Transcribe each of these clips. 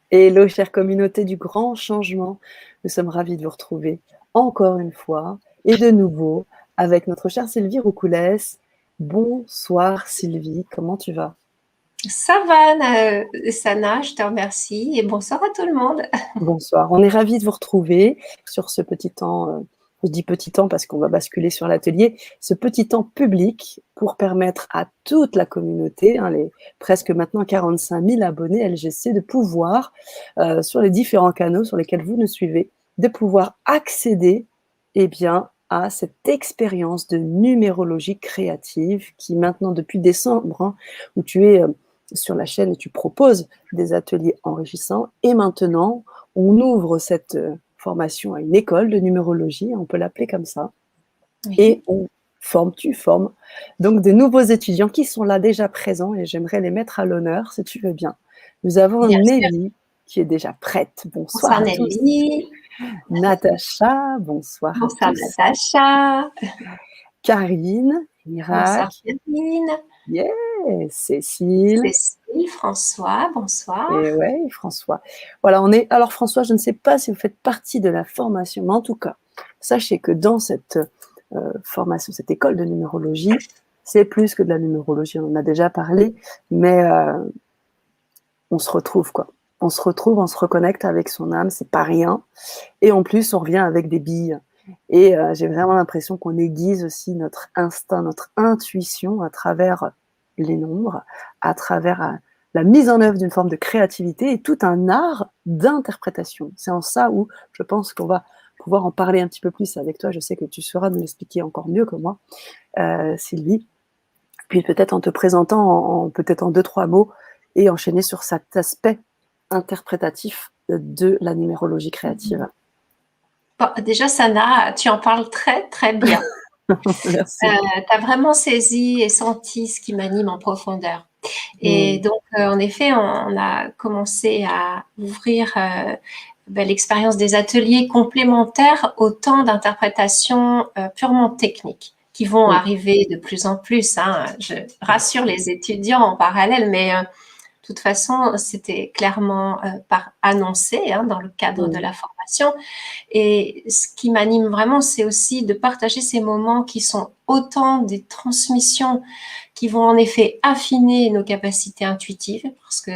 Hello, chère communauté du grand changement. Nous sommes ravis de vous retrouver encore une fois et de nouveau avec notre chère Sylvie Roucoulès. Bonsoir Sylvie, comment tu vas? Ça va, Sana, je te remercie et bonsoir à tout le monde. Bonsoir, on est ravis de vous retrouver sur ce petit temps, je dis petit temps parce qu'on va basculer sur l'atelier, ce petit temps public pour permettre à toute la communauté, hein, les presque maintenant 45 000 abonnés LGC, de pouvoir, sur les différents canaux sur lesquels vous nous suivez, de pouvoir accéder eh bien, à cette expérience de numérologie créative qui maintenant depuis décembre, hein, où tu es sur la chaîne et tu proposes des ateliers enrichissants, et maintenant on ouvre cette formation à une école de numérologie, on peut l'appeler comme ça, et Oui, tu formes donc des nouveaux étudiants qui sont là déjà présents et j'aimerais les mettre à l'honneur si tu veux bien. Nous avons bien sûr. Nelly qui est déjà prête. Bonsoir Bonsoir à tous. Nelly, Natacha, bonsoir à bonsoir tous. Natacha, Karine, bonsoir Irak, Karine, yeah, Cécile, Cécile, François, bonsoir. et ouais, François. Voilà, on est. Alors François, je ne sais pas si vous faites partie de la formation, mais en tout cas, sachez que dans cette formation, cette école de numérologie, c'est plus que de la numérologie. On en a déjà parlé, mais on se retrouve quoi. On se retrouve, on se reconnecte avec son âme, c'est pas rien. Et en plus, on revient avec des billes. Et j'ai vraiment l'impression qu'on aiguise aussi notre instinct, notre intuition à travers les nombres, à travers la mise en œuvre d'une forme de créativité et tout un art d'interprétation. C'est en ça où je pense qu'on va pouvoir en parler un petit peu plus avec toi. Je sais que tu sauras nous l'expliquer encore mieux que moi, Sylvie. Puis peut-être en te présentant peut-être en deux, trois mots et enchaîner sur cet aspect interprétatif de la numérologie créative. Bon, déjà Sana, tu en parles très très bien. Tu Merci. as vraiment saisi et senti ce qui m'anime en profondeur. Et Mm. donc, en effet, on a commencé à ouvrir l'expérience des ateliers complémentaires au temps d'interprétation purement technique qui vont Oui. arriver de plus en plus, hein. Je rassure les étudiants en parallèle, mais de toute façon, c'était clairement par annoncé, hein, dans le cadre de Mm. la formation. Et ce qui m'anime vraiment, c'est aussi de partager ces moments qui sont autant des transmissions qui vont en effet affiner nos capacités intuitives, parce que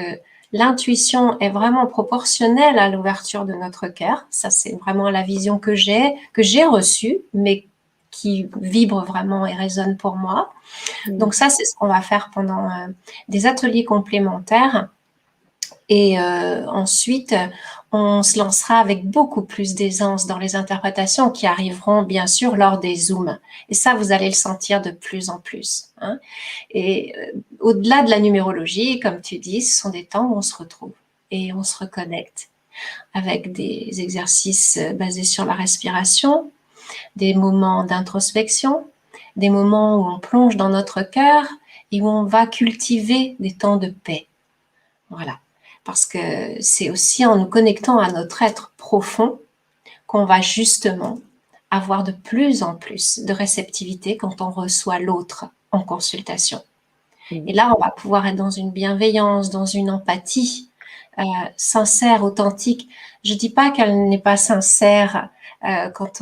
l'intuition est vraiment proportionnelle à l'ouverture de notre cœur. Ça, c'est vraiment la vision que j'ai reçue, mais qui vibre vraiment et résonne pour moi. Mm. Donc ça, c'est ce qu'on va faire pendant des ateliers complémentaires. Et ensuite, on se lancera avec beaucoup plus d'aisance dans les interprétations qui arriveront bien sûr lors des Zooms. Et ça, vous allez le sentir de plus en plus, hein. Et au-delà de la numérologie, comme tu dis, ce sont des temps où on se retrouve et on se reconnecte avec des exercices basés sur la respiration, des moments d'introspection, des moments où on plonge dans notre cœur et où on va cultiver des temps de paix. Voilà. Parce que c'est aussi en nous connectant à notre être profond qu'on va justement avoir de plus en plus de réceptivité quand on reçoit l'autre en consultation. Mm. Et là, on va pouvoir être dans une bienveillance, dans une empathie sincère, authentique. Je dis pas qu'elle n'est pas sincère quand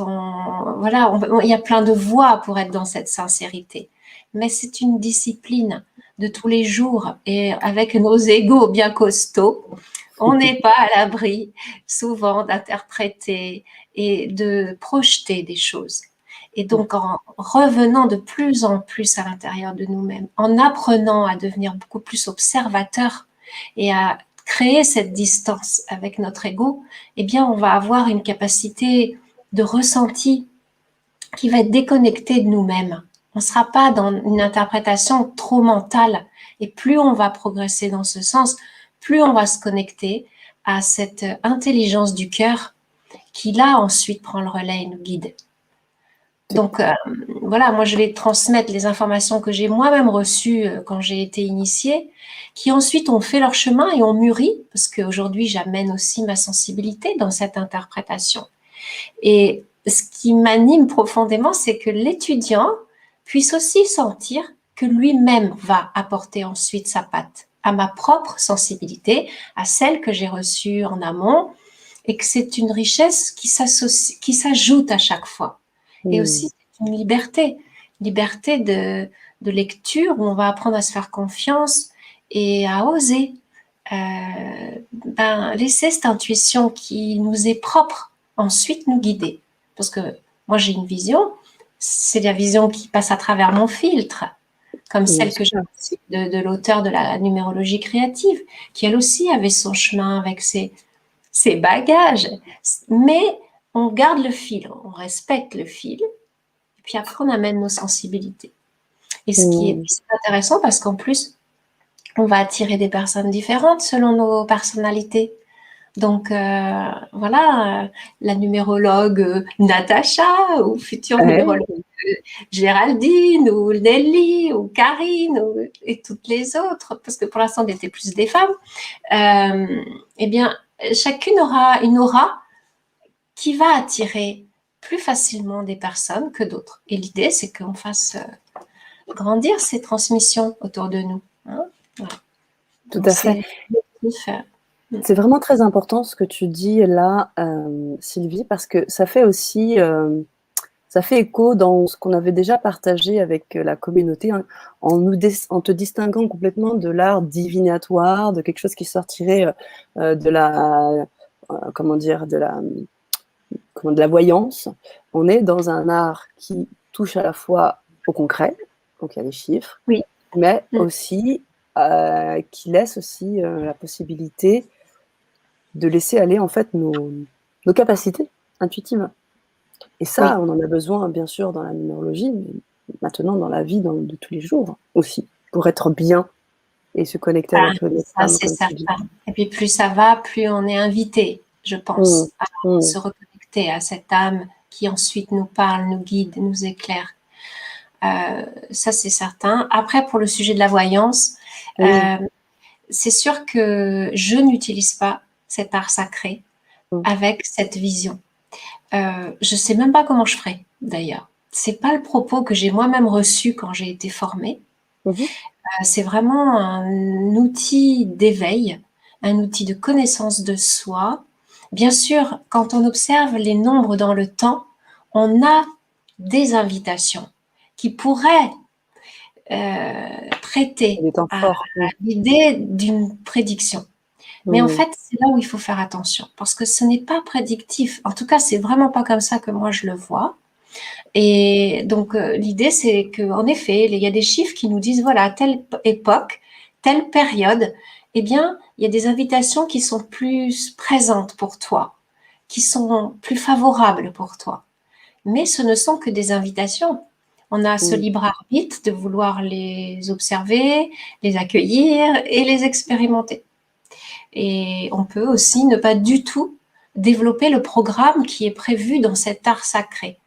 voilà, il y a plein de voies pour être dans cette sincérité, mais c'est une discipline de tous les jours et avec nos égos bien costauds, on n'est pas à l'abri souvent d'interpréter et de projeter des choses. Et donc, en revenant de plus en plus à l'intérieur de nous-mêmes, en apprenant à devenir beaucoup plus observateur et à créer cette distance avec notre ego, eh bien, on va avoir une capacité de ressenti qui va être déconnectée de nous-mêmes. On ne sera pas dans une interprétation trop mentale. Et plus on va progresser dans ce sens, plus on va se connecter à cette intelligence du cœur qui, là, ensuite prend le relais et nous guide. Donc voilà, moi je vais transmettre les informations que j'ai moi-même reçues quand j'ai été initiée, qui ensuite ont fait leur chemin et ont mûri, parce qu'aujourd'hui j'amène aussi ma sensibilité dans cette interprétation. Et ce qui m'anime profondément, c'est que l'étudiant puisse aussi sentir que lui-même va apporter ensuite sa patte à ma propre sensibilité, à celle que j'ai reçue en amont, et que c'est une richesse qui s'ajoute à chaque fois. Et aussi, c'est une liberté de lecture où on va apprendre à se faire confiance et à oser laisser cette intuition qui nous est propre ensuite nous guider. Parce que moi, j'ai une vision, c'est la vision qui passe à travers mon filtre, comme celle que j'ai reçue de l'auteur de la numérologie créative, qui elle aussi avait son chemin avec ses bagages. Mais on garde le fil, on respecte le fil, et puis après on amène nos sensibilités. Et ce qui est intéressant, parce qu'en plus, on va attirer des personnes différentes selon nos personnalités. Donc voilà, la numérologue Natacha ou future numérologue Géraldine ou Nelly ou Karine et toutes les autres, parce que pour l'instant on était plus des femmes, eh bien chacune aura une aura qui va attirer plus facilement des personnes que d'autres. Et l'idée, c'est qu'on fasse grandir ces transmissions autour de nous. Hein, voilà. Tout à fait. C'est vraiment très important ce que tu dis là, Sylvie, parce que ça fait aussi, ça fait écho dans ce qu'on avait déjà partagé avec la communauté, hein, en te distinguant complètement de l'art divinatoire, de quelque chose qui sortirait de la, comment dire, de la voyance. On est dans un art qui touche à la fois au concret, donc il y a les chiffres, oui, mais aussi qui laisse aussi la possibilité de laisser aller en fait nos capacités intuitives. Et ça, on en a besoin bien sûr dans la numérologie, mais maintenant dans la vie de tous les jours aussi, pour être bien et se connecter avec le ça, c'est certain. Et puis plus ça va, plus on est invité, je pense, à se reconnecter à cette âme qui ensuite nous parle, nous guide, nous éclaire. Ça, c'est certain. Après, pour le sujet de la voyance, c'est sûr que je n'utilise pas cet art sacré avec cette vision. Je sais même pas comment je ferai, d'ailleurs. C'est pas le propos que j'ai moi-même reçu quand j'ai été formée. C'est vraiment un outil d'éveil, un outil de connaissance de soi. Bien sûr, quand on observe les nombres dans le temps, on a des invitations qui pourraient prêter à l'idée d'une prédiction. Mais en fait, c'est là où il faut faire attention, parce que ce n'est pas prédictif. En tout cas, c'est vraiment pas comme ça que moi je le vois. Et donc, l'idée, c'est qu'en effet, il y a des chiffres qui nous disent, voilà, à telle époque, telle période, eh bien, il y a des invitations qui sont plus présentes pour toi, qui sont plus favorables pour toi. Mais ce ne sont que des invitations. On a ce libre arbitre de vouloir les observer, les accueillir et les expérimenter. Et on peut aussi ne pas du tout développer le programme qui est prévu dans cet art sacré.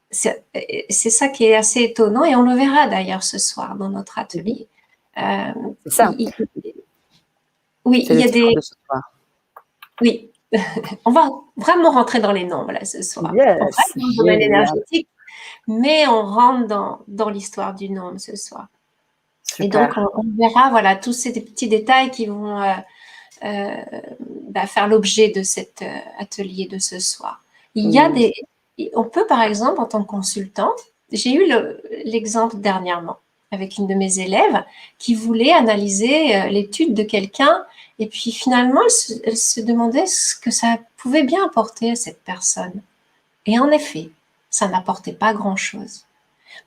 C'est ça qui est assez étonnant, et on le verra d'ailleurs ce soir dans notre atelier. C'est ça. Oui, il y a des... Oui, on va vraiment rentrer dans les nombres là ce soir. Yes, on reste dans le domaine énergétique, mais on rentre dans l'histoire du nombre ce soir. Super. Et donc on verra voilà tous ces petits détails qui vont faire l'objet de cet atelier de ce soir. Il y a on peut par exemple en tant que consultant, j'ai eu l'exemple dernièrement avec une de mes élèves qui voulait analyser l'étude de quelqu'un, et puis finalement elle se demandait ce que ça pouvait bien apporter à cette personne. Et en effet, ça n'apportait pas grand-chose.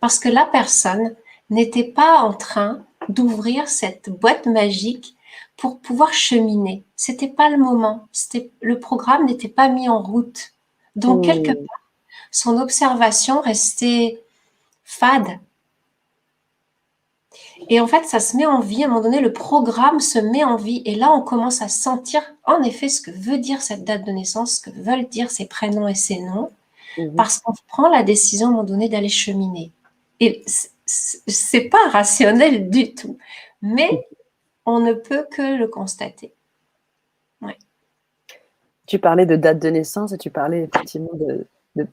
Parce que la personne n'était pas en train d'ouvrir cette boîte magique pour pouvoir cheminer. C'était pas le moment. Le programme n'était pas mis en route. Donc, quelque part, son observation restait fade. Et en fait, ça se met en vie. À un moment donné, le programme se met en vie. Et là, on commence à sentir, en effet, ce que veut dire cette date de naissance, ce que veulent dire ces prénoms et ces noms. Parce qu'on prend la décision, à un moment donné, d'aller cheminer. Et c'est pas rationnel du tout. Mais on ne peut que le constater. Ouais. Tu parlais de date de naissance et tu parlais effectivement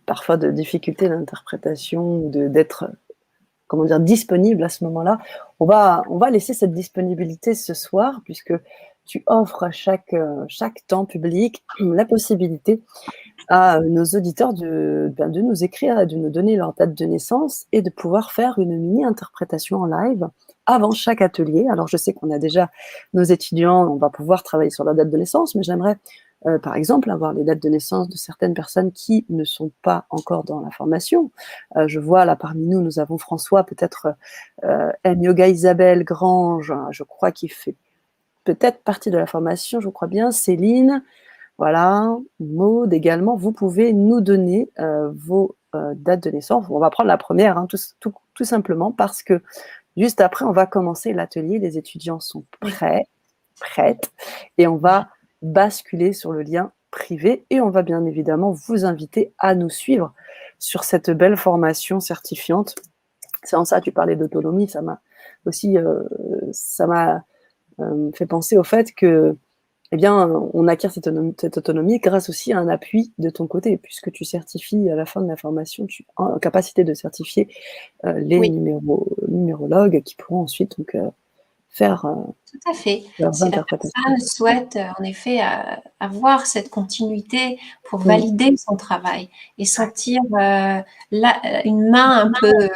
parfois de difficultés d'interprétation, d'être comment dire, disponible à ce moment-là. On va laisser cette disponibilité ce soir, puisque tu offres à chaque temps public la possibilité à nos auditeurs de nous écrire, de nous donner leur date de naissance et de pouvoir faire une mini-interprétation en live avant chaque atelier. Alors, je sais qu'on a déjà nos étudiants, on va pouvoir travailler sur leur date de naissance, mais j'aimerais, par exemple, avoir les dates de naissance de certaines personnes qui ne sont pas encore dans la formation. Je vois là parmi nous, nous avons François, peut-être Yoga Isabelle Grange, je crois qu'il fait peut-être partie de la formation, je crois bien, Céline, voilà, Maud également, vous pouvez nous donner vos dates de naissance. On va prendre la première, hein, tout simplement, parce que juste après, on va commencer l'atelier. Les étudiants sont prêtes, et on va basculer sur le lien privé, et on va bien évidemment vous inviter à nous suivre sur cette belle formation certifiante. C'est en ça, tu parlais d'autonomie, ça m'a aussi fait penser au fait que eh bien, on acquiert cette autonomie grâce aussi à un appui de ton côté, puisque tu certifies à la fin de la formation, tu es en capacité de certifier les numérologues qui pourront ensuite donc, faire Tout à fait. leurs Si la interprétations. personne souhaite en effet avoir cette continuité pour valider son travail et sentir une main un peu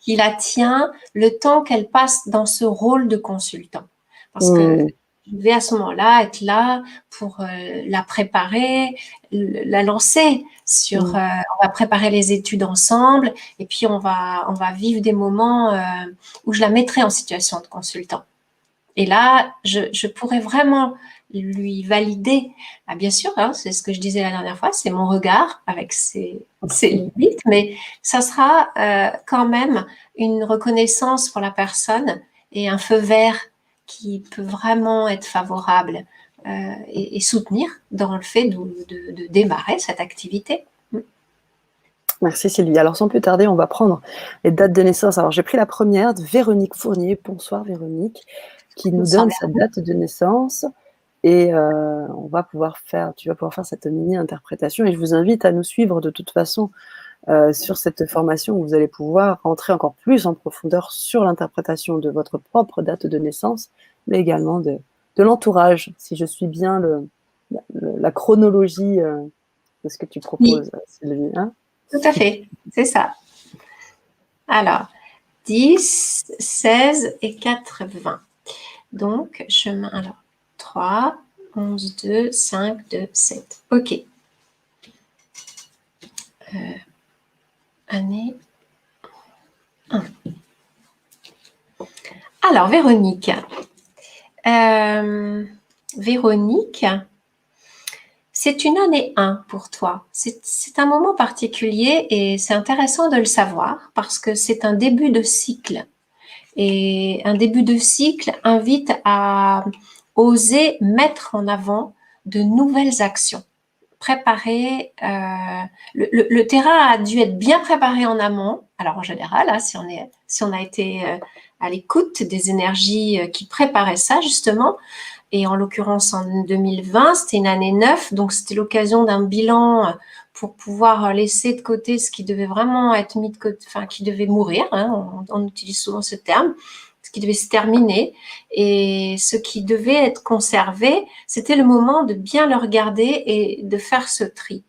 qui la tient le temps qu'elle passe dans ce rôle de consultant. Parce que je vais à ce moment-là être là pour la préparer, la lancer sur. On va préparer les études ensemble et puis on va vivre des moments où je la mettrai en situation de consultant. Et là, je pourrais vraiment lui valider. Ah, bien sûr, hein, c'est ce que je disais la dernière fois, c'est mon regard avec ses limites, mais ça sera quand même une reconnaissance pour la personne et un feu vert qui peut vraiment être favorable et soutenir dans le fait de démarrer cette activité. Merci Sylvie. Alors sans plus tarder, on va prendre les dates de naissance. Alors j'ai pris la première de Véronique Fournier. Bonsoir Véronique, qui nous donne sa date de naissance. Et tu vas pouvoir faire cette mini-interprétation. Et je vous invite à nous suivre de toute façon sur cette formation où vous allez pouvoir rentrer encore plus en profondeur sur l'interprétation de votre propre date de naissance, mais également de l'entourage, si je suis bien la chronologie de ce que tu proposes, Sylvie. Hein, tout à fait, c'est ça. Alors, 10, 16 et 4, 20. Donc, chemin, alors, 3, 11, 2, 5, 2, 7. OK. Année 1. Alors, Véronique. Véronique, c'est une année 1 pour toi. C'est un moment particulier et c'est intéressant de le savoir parce que c'est un début de cycle. Et un début de cycle invite à oser mettre en avant de nouvelles actions. Préparer, le terrain a dû être bien préparé en amont. Alors en général, hein, si on a été à l'écoute des énergies qui préparaient ça justement, et en l'occurrence en 2020, c'était une année 9, donc c'était l'occasion d'un bilan pour pouvoir laisser de côté ce qui devait vraiment être mis de côté, enfin qui devait mourir, hein, on utilise souvent ce terme, ce qui devait se terminer, et ce qui devait être conservé, c'était le moment de bien le regarder et de faire ce tri.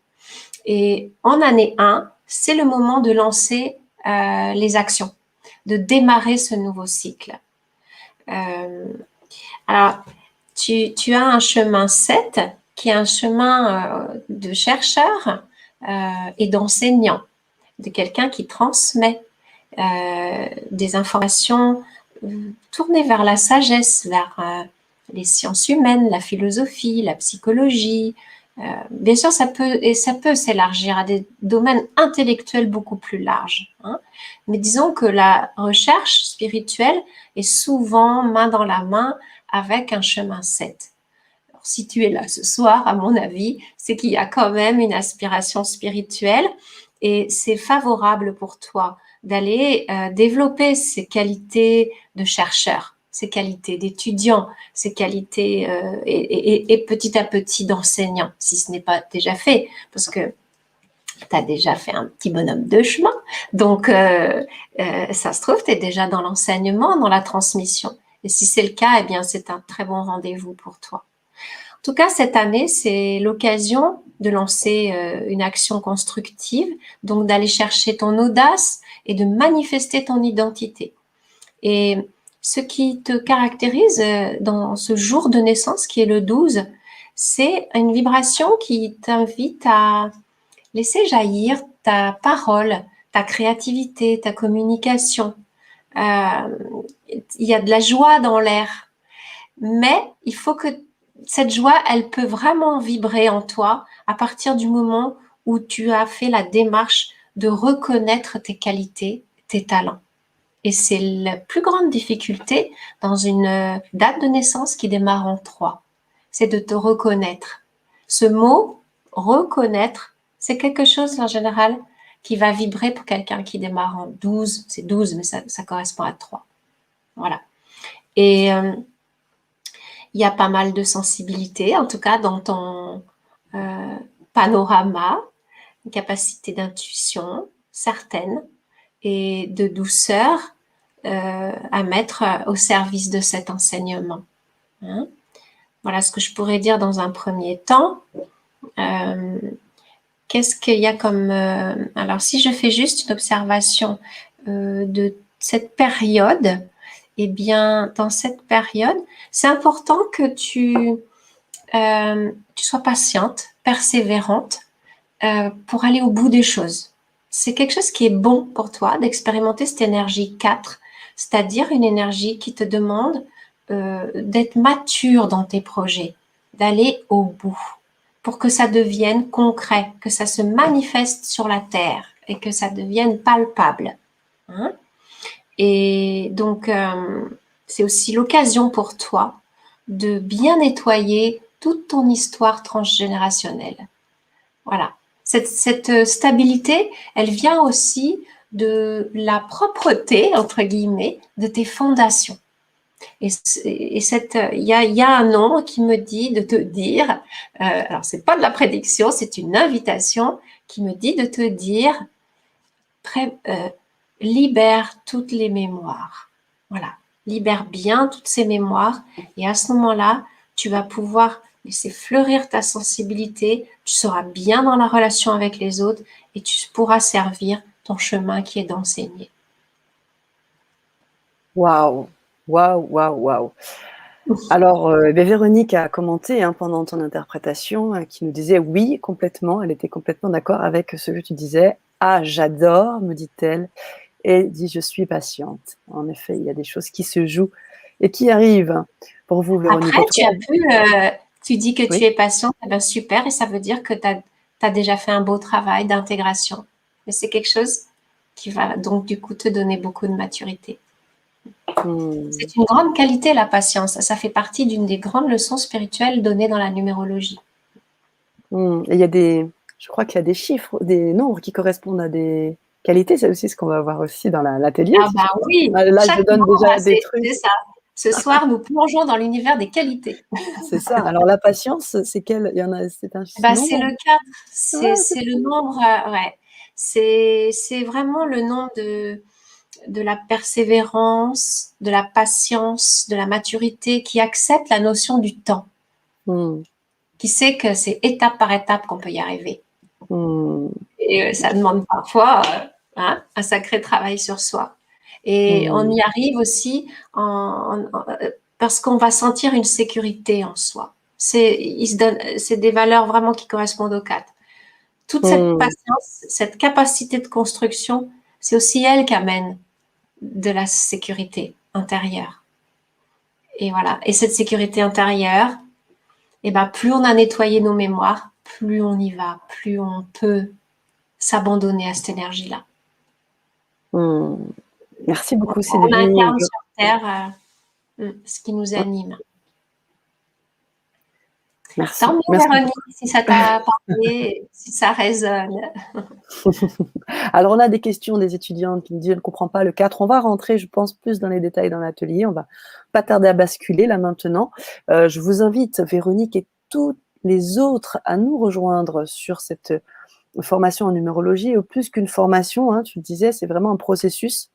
Et en année 1, c'est le moment de lancer les actions, de démarrer ce nouveau cycle. Alors, tu as un chemin 7 qui est un chemin de chercheur et d'enseignant, de quelqu'un qui transmet des informations tournées vers la sagesse, vers les sciences humaines, la philosophie, la psychologie. Bien sûr, ça peut s'élargir à des domaines intellectuels beaucoup plus larges. Hein. Mais disons que la recherche spirituelle est souvent main dans la main avec un chemin 7. Alors, si tu es là ce soir, à mon avis, c'est qu'il y a quand même une aspiration spirituelle et c'est favorable pour toi d'aller développer ces qualités de chercheur, ces qualités d'étudiant, ces qualités et petit à petit d'enseignant, si ce n'est pas déjà fait, parce que tu as déjà fait un petit bonhomme de chemin. Donc, ça se trouve, tu es déjà dans l'enseignement, dans la transmission. Et si c'est le cas, eh bien, c'est un très bon rendez-vous pour toi. En tout cas, cette année, c'est l'occasion de lancer une action constructive, donc d'aller chercher ton audace et de manifester ton identité. Et ce qui te caractérise dans ce jour de naissance, qui est le 12, c'est une vibration qui t'invite à laisser jaillir ta parole, ta créativité, ta communication. Il y a de la joie dans l'air, mais il faut que cette joie, elle peut vraiment vibrer en toi à partir du moment où tu as fait la démarche de reconnaître tes qualités, tes talents. Et c'est la plus grande difficulté dans une date de naissance qui démarre en 3. C'est de te reconnaître. Ce mot, reconnaître, c'est quelque chose en général qui va vibrer pour quelqu'un qui démarre en 12. C'est 12, mais ça correspond à 3. Voilà. Et il y a pas mal de sensibilité, en tout cas dans ton panorama, une capacité d'intuition certaine et de douceur à mettre au service de cet enseignement. Hein? Voilà ce que je pourrais dire dans un premier temps. Qu'est-ce qu'il y a comme... alors, si je fais juste une observation de cette période, eh bien, dans cette période, c'est important que tu sois patiente, persévérante pour aller au bout des choses. C'est quelque chose qui est bon pour toi d'expérimenter cette énergie 4, c'est-à-dire une énergie qui te demande d'être mature dans tes projets, d'aller au bout, pour que ça devienne concret, que ça se manifeste sur la terre et que ça devienne palpable. Hein? Et donc, c'est aussi l'occasion pour toi de bien nettoyer toute ton histoire transgénérationnelle. Voilà. Cette stabilité, elle vient aussi de la propreté, entre guillemets, de tes fondations. Et il y a un nombre qui me dit de te dire, alors c'est pas de la prédiction, c'est une invitation qui me dit de te dire, libère toutes les mémoires. Voilà, libère bien toutes ces mémoires et à ce moment-là, tu vas pouvoir laisser fleurir ta sensibilité, tu seras bien dans la relation avec les autres et tu pourras servir ton chemin qui est d'enseigner. Waouh, waouh, waouh, waouh. Alors, Véronique a commenté pendant ton interprétation qui nous disait oui, complètement, elle était complètement d'accord avec ce que tu disais. Ah, j'adore, me dit-elle, et dit je suis patiente. En effet, il y a des choses qui se jouent et qui arrivent pour vous, Véronique. Après, tu dis que tu es patiente, eh bien, super, et ça veut dire que tu as déjà fait un beau travail d'intégration. Mais c'est quelque chose qui va donc du coup te donner beaucoup de maturité. C'est une grande qualité, la patience. Ça fait partie d'une des grandes leçons spirituelles données dans la numérologie. Et je crois qu'il y a des chiffres, des nombres qui correspondent à des qualités. C'est aussi ce qu'on va voir aussi dans l'atelier. Ah bah oui, là je donne déjà des trucs. C'est ça. Ce soir, nous plongeons dans l'univers des qualités. C'est ça. Alors la patience, c'est quel? Il y en a, c'est un bah, nombre. C'est le 4. C'est le nombre, ouais. C'est vraiment le nom de la persévérance, de la patience, de la maturité, qui accepte la notion du temps, qui sait que c'est étape par étape qu'on peut y arriver. Et ça demande parfois un sacré travail sur soi. Et on y arrive aussi parce qu'on va sentir une sécurité en soi. C'est des valeurs vraiment qui correspondent aux 4. Toute cette patience, cette capacité de construction, c'est aussi elle qui amène de la sécurité intérieure. Et voilà. Et cette sécurité intérieure, eh ben, plus on a nettoyé nos mémoires, plus on y va, plus on peut s'abandonner à cette énergie-là. Merci beaucoup, Sylvie. On incarne sur Terre ce qui nous anime. Merci. Tant mieux, Véronique, si ça t'a parlé, si ça résonne. Alors, on a des questions des étudiantes qui nous disent « Je ne comprends pas le 4 ». On va rentrer, je pense, plus dans les détails dans l'atelier. On va pas tarder à basculer là maintenant. Je vous invite, Véronique et toutes les autres, à nous rejoindre sur cette formation en numérologie, ou plus qu'une formation, hein, tu le disais, c'est vraiment un processus.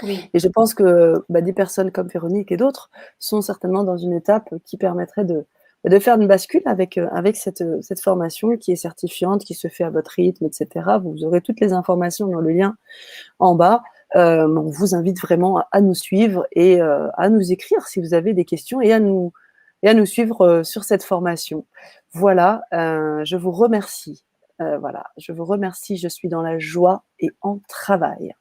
Oui. Et je pense que des personnes comme Véronique et d'autres sont certainement dans une étape qui permettrait de faire une bascule avec cette formation qui est certifiante, qui se fait à votre rythme, etc. Vous aurez toutes les informations dans le lien en bas. On vous invite vraiment à nous suivre et à nous écrire si vous avez des questions et à nous suivre sur cette formation. Voilà, je vous remercie. Voilà, je vous remercie. Je suis dans la joie et en travail.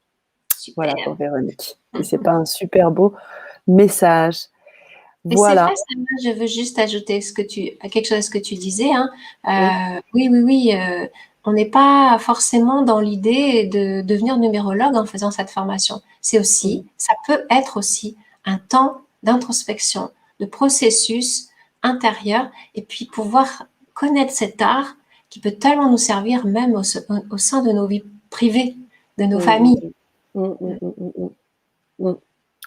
Super. Voilà pour Véronique. Et c'est pas un super beau message. Mais c'est Voilà. vrai, Sana, je veux juste ajouter quelque chose à ce que tu disais. Hein. Oui. Oui. On n'est pas forcément dans l'idée de devenir numérologue en faisant cette formation. Ça peut être aussi un temps d'introspection, de processus intérieur, et puis pouvoir connaître cet art qui peut tellement nous servir même au sein de nos vies privées, de nos familles.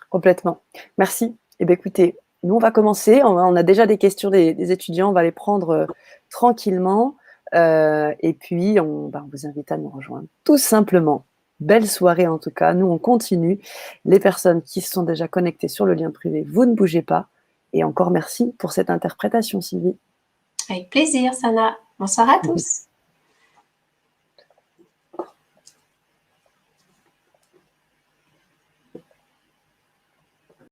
Complètement. Merci. Eh bien, écoutez, nous, on va commencer. On a déjà des questions des étudiants. On va les prendre tranquillement. Et puis, on vous invite à nous rejoindre. Tout simplement. Belle soirée, en tout cas. Nous, on continue. Les personnes qui se sont déjà connectées sur le lien privé, vous ne bougez pas. Et encore merci pour cette interprétation, Sylvie. Avec plaisir, Sana. Bonsoir à tous.